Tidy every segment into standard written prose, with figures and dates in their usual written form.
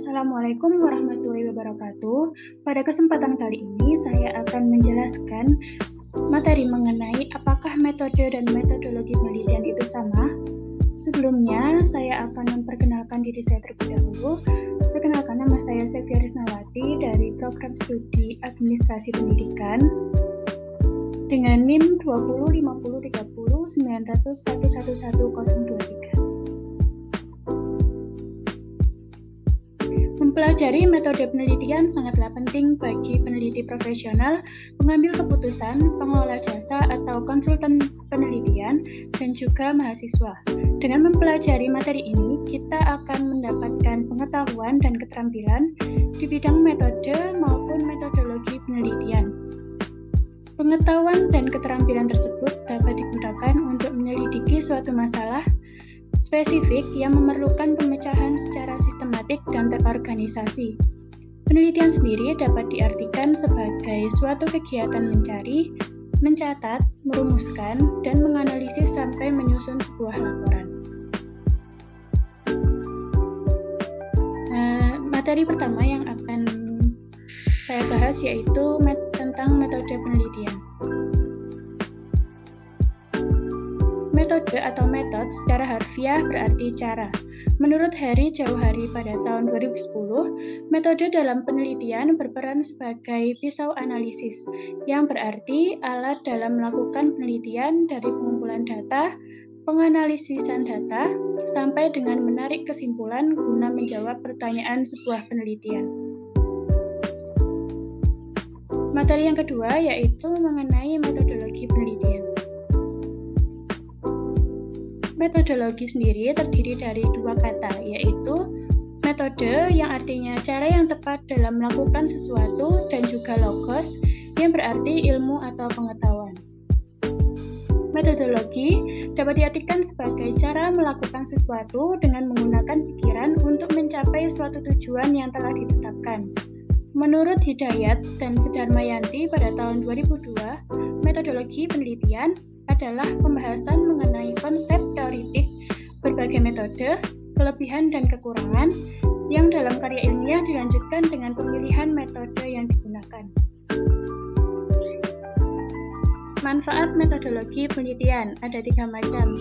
Assalamualaikum warahmatullahi wabarakatuh. Pada kesempatan kali ini saya akan menjelaskan materi mengenai apakah metode dan metodologi penelitian itu sama. Sebelumnya saya akan memperkenalkan diri saya terlebih dahulu. Perkenalkan, nama saya Sevia Risnawati dari Program Studi Administrasi Pendidikan dengan NIM 20503090111023. Mempelajari metode penelitian sangatlah penting bagi peneliti profesional, pengambil keputusan, pengelola jasa atau konsultan penelitian, dan juga mahasiswa. Dengan mempelajari materi ini, kita akan mendapatkan pengetahuan dan keterampilan di bidang metode maupun metodologi penelitian. Pengetahuan dan keterampilan tersebut dapat digunakan untuk menyelidiki suatu masalah spesifik yang memerlukan pemecahan secara sistematik dan terorganisasi. Penelitian sendiri dapat diartikan sebagai suatu kegiatan mencari, mencatat, merumuskan, dan menganalisis sampai menyusun sebuah laporan. Materi pertama yang akan saya bahas yaitu tentang metode penelitian. Metode atau metode secara harfiah berarti cara. Menurut Harry Jauhari pada tahun 2010, metode dalam penelitian berperan sebagai pisau analisis, yang berarti alat dalam melakukan penelitian dari pengumpulan data, penganalisisan data, sampai dengan menarik kesimpulan guna menjawab pertanyaan sebuah penelitian. Materi yang kedua yaitu mengenai metodologi penelitian. Metodologi sendiri terdiri dari dua kata, yaitu metode yang artinya cara yang tepat dalam melakukan sesuatu dan juga logos yang berarti ilmu atau pengetahuan. Metodologi dapat diartikan sebagai cara melakukan sesuatu dengan menggunakan pikiran untuk mencapai suatu tujuan yang telah ditetapkan. Menurut Hidayat dan Sudarmayanti pada tahun 2002, metodologi penelitian adalah pembahasan mengenai konsep teoritik berbagai metode, kelebihan dan kekurangan yang dalam karya ilmiah dilanjutkan dengan pemilihan metode yang digunakan. Manfaat metodologi penelitian ada 3 macam,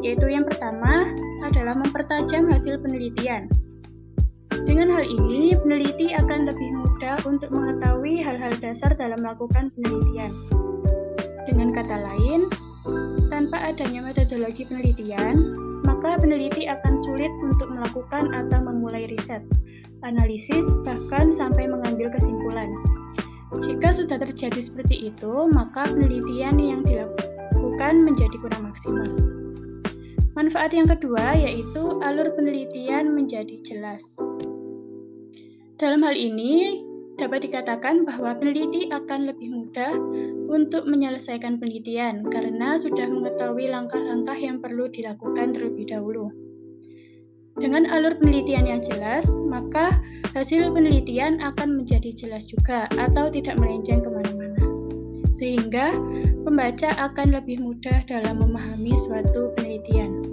yaitu yang pertama adalah mempertajam hasil penelitian. Dengan hal ini, peneliti akan lebih mudah untuk mengetahui hal-hal dasar dalam melakukan penelitian. Dengan kata lain, tanpa adanya metodologi penelitian, maka peneliti akan sulit untuk melakukan atau memulai riset, analisis, bahkan sampai mengambil kesimpulan. Jika sudah terjadi seperti itu, maka penelitian yang dilakukan menjadi kurang maksimal. Manfaat yang kedua yaitu alur penelitian menjadi jelas. Dalam hal ini, dapat dikatakan bahwa peneliti akan lebih mudah untuk menyelesaikan penelitian karena sudah mengetahui langkah-langkah yang perlu dilakukan terlebih dahulu. Dengan alur penelitian yang jelas, maka hasil penelitian akan menjadi jelas juga atau tidak melenceng kemana-mana. Sehingga pembaca akan lebih mudah dalam memahami suatu penelitian.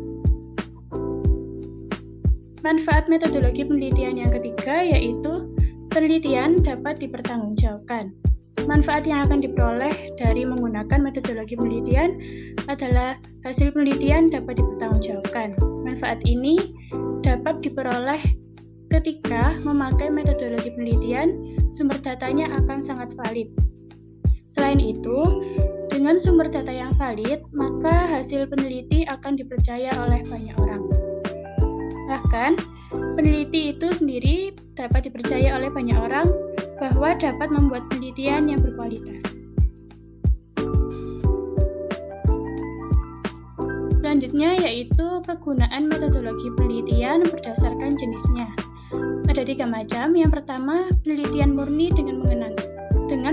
Manfaat metodologi penelitian yang ketiga yaitu penelitian dapat dipertanggungjawabkan. Manfaat yang akan diperoleh dari menggunakan metodologi penelitian adalah hasil penelitian dapat dipertanggungjawabkan. Manfaat ini dapat diperoleh ketika memakai metodologi penelitian, sumber datanya akan sangat valid. Selain itu, dengan sumber data yang valid, maka hasil peneliti akan dipercaya oleh banyak orang. Bahkan, peneliti itu sendiri dapat dipercaya oleh banyak orang bahwa dapat membuat penelitian yang berkualitas. Selanjutnya yaitu kegunaan metodologi penelitian berdasarkan jenisnya. Ada 3 macam. Yang pertama, penelitian murni dengan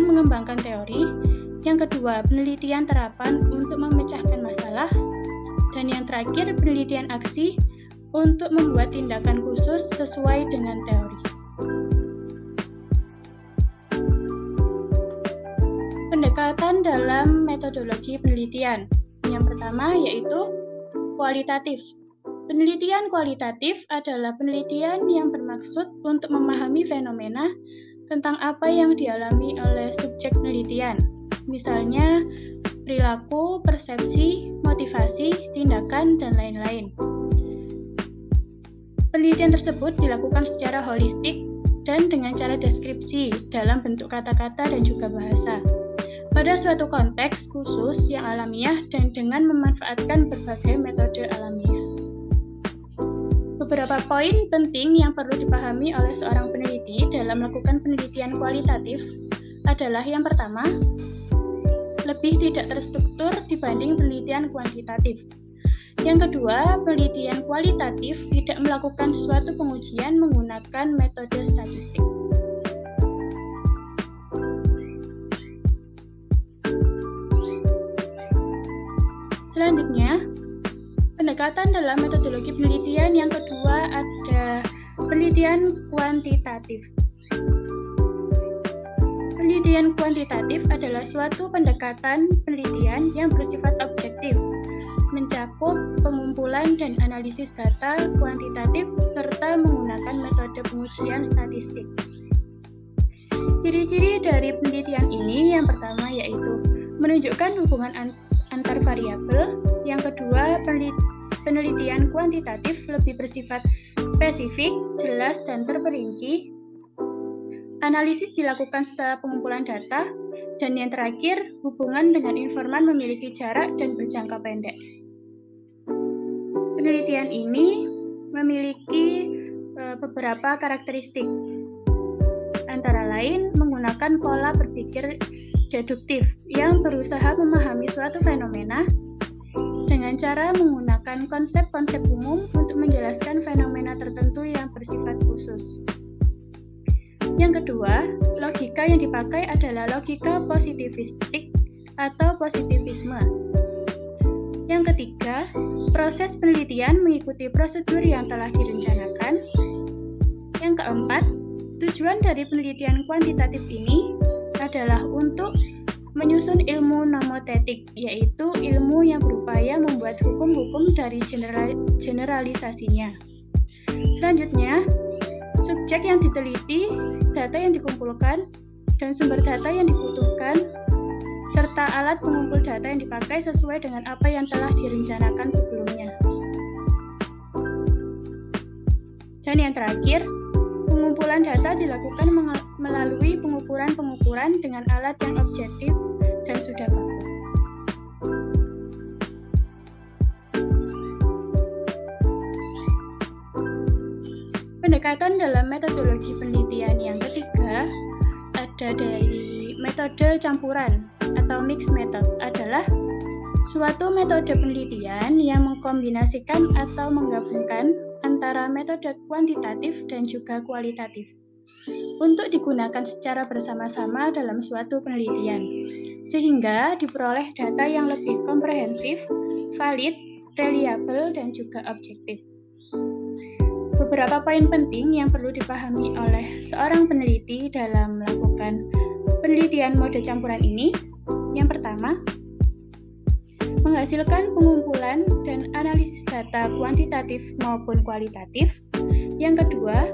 mengembangkan teori. Yang kedua, penelitian terapan untuk memecahkan masalah. Dan yang terakhir, penelitian aksi untuk membuat tindakan khusus sesuai dengan teori. Pendekatan dalam metodologi penelitian. Yang pertama yaitu kualitatif. Penelitian kualitatif adalah penelitian yang bermaksud untuk memahami fenomena tentang apa yang dialami oleh subjek penelitian. Misalnya, perilaku, persepsi, motivasi, tindakan, dan lain-lain. Penelitian tersebut dilakukan secara holistik dan dengan cara deskripsi dalam bentuk kata-kata dan juga bahasa. Pada suatu konteks khusus yang alamiah dan dengan memanfaatkan berbagai metode alamiah. Beberapa poin penting yang perlu dipahami oleh seorang peneliti dalam melakukan penelitian kualitatif adalah yang pertama, lebih tidak terstruktur dibanding penelitian kuantitatif. Yang kedua, penelitian kualitatif tidak melakukan suatu pengujian menggunakan metode statistik. Selanjutnya, pendekatan dalam metodologi penelitian yang kedua ada penelitian kuantitatif. Penelitian kuantitatif adalah suatu pendekatan penelitian yang bersifat objektif, mencakup pengumpulan dan analisis data kuantitatif serta menggunakan metode pengujian statistik. Ciri-ciri dari penelitian ini yang pertama yaitu menunjukkan hubungan antar variabel. Yang kedua, penelitian kuantitatif lebih bersifat spesifik, jelas, dan terperinci. Analisis dilakukan setelah pengumpulan data. Dan yang terakhir, hubungan dengan informan memiliki jarak dan berjangka pendek. Penelitian ini memiliki beberapa karakteristik. Antara lain, menggunakan pola berpikir deduktif yang berusaha memahami suatu fenomena dengan cara menggunakan konsep-konsep umum untuk menjelaskan fenomena tertentu yang bersifat khusus. Yang kedua, logika yang dipakai adalah logika positivistik atau positivisme. Yang ketiga, proses penelitian mengikuti prosedur yang telah direncanakan. Yang keempat, tujuan dari penelitian kuantitatif ini adalah untuk menyusun ilmu nomotetik, yaitu ilmu yang berupaya membuat hukum-hukum dari generalisasinya. Selanjutnya, subjek yang diteliti, data yang dikumpulkan, dan sumber data yang dibutuhkan, serta alat pengumpul data yang dipakai sesuai dengan apa yang telah direncanakan sebelumnya. Dan yang terakhir, pengumpulan data dilakukan melalui pengukuran-pengukuran dengan alat yang objektif dan sudah baku. Pendekatan dalam metodologi penelitian yang ketiga ada dari metode campuran atau mixed method adalah suatu metode penelitian yang mengkombinasikan atau menggabungkan antara metode kuantitatif dan juga kualitatif untuk digunakan secara bersama-sama dalam suatu penelitian, sehingga diperoleh data yang lebih komprehensif, valid, reliable, dan juga objektif. Beberapa poin penting yang perlu dipahami oleh seorang peneliti dalam melakukan penelitian mode campuran ini. Yang pertama, menghasilkan pengumpulan dan analisis data kuantitatif maupun kualitatif. Yang kedua,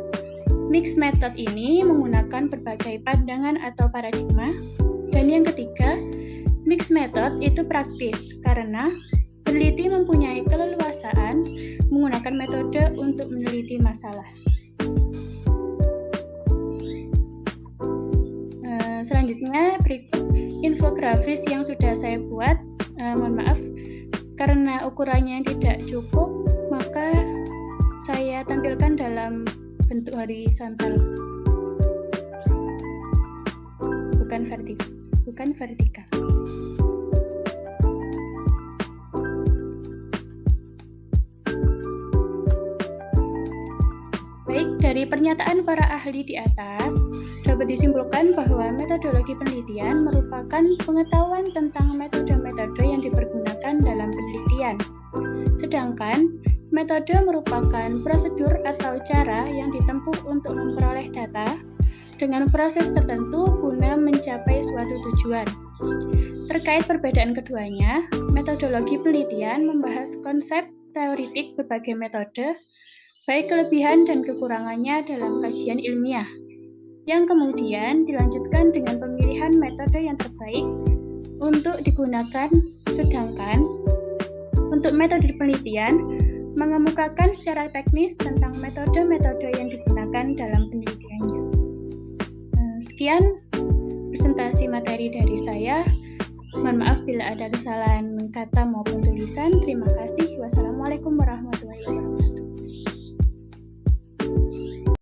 mixed method ini menggunakan berbagai pandangan atau paradigma. Dan yang ketiga, mixed method itu praktis karena peneliti mempunyai keleluasaan menggunakan metode untuk meneliti masalah. Selanjutnya berikut infografis yang sudah saya buat. Mohon maaf karena ukurannya tidak cukup, maka saya tampilkan dalam bentuk horizontal, bukan vertikal. Baik, dari pernyataan para ahli di atas, dapat disimpulkan bahwa metodologi penelitian merupakan pengetahuan tentang metode-metode yang dipergunakan dalam penelitian. Sedangkan, metode merupakan prosedur atau cara yang ditempuh untuk memperoleh data dengan proses tertentu guna mencapai suatu tujuan. Terkait perbedaan keduanya, metodologi penelitian membahas konsep teoritik berbagai metode, baik kelebihan dan kekurangannya dalam kajian ilmiah, yang kemudian dilanjutkan dengan pemilihan metode yang terbaik untuk digunakan, sedangkan untuk metode penelitian mengemukakan secara teknis tentang metode-metode yang digunakan dalam penelitiannya. Sekian presentasi materi dari saya. Mohon maaf bila ada kesalahan kata maupun tulisan. Terima kasih. Wassalamualaikum warahmatullahi wabarakatuh.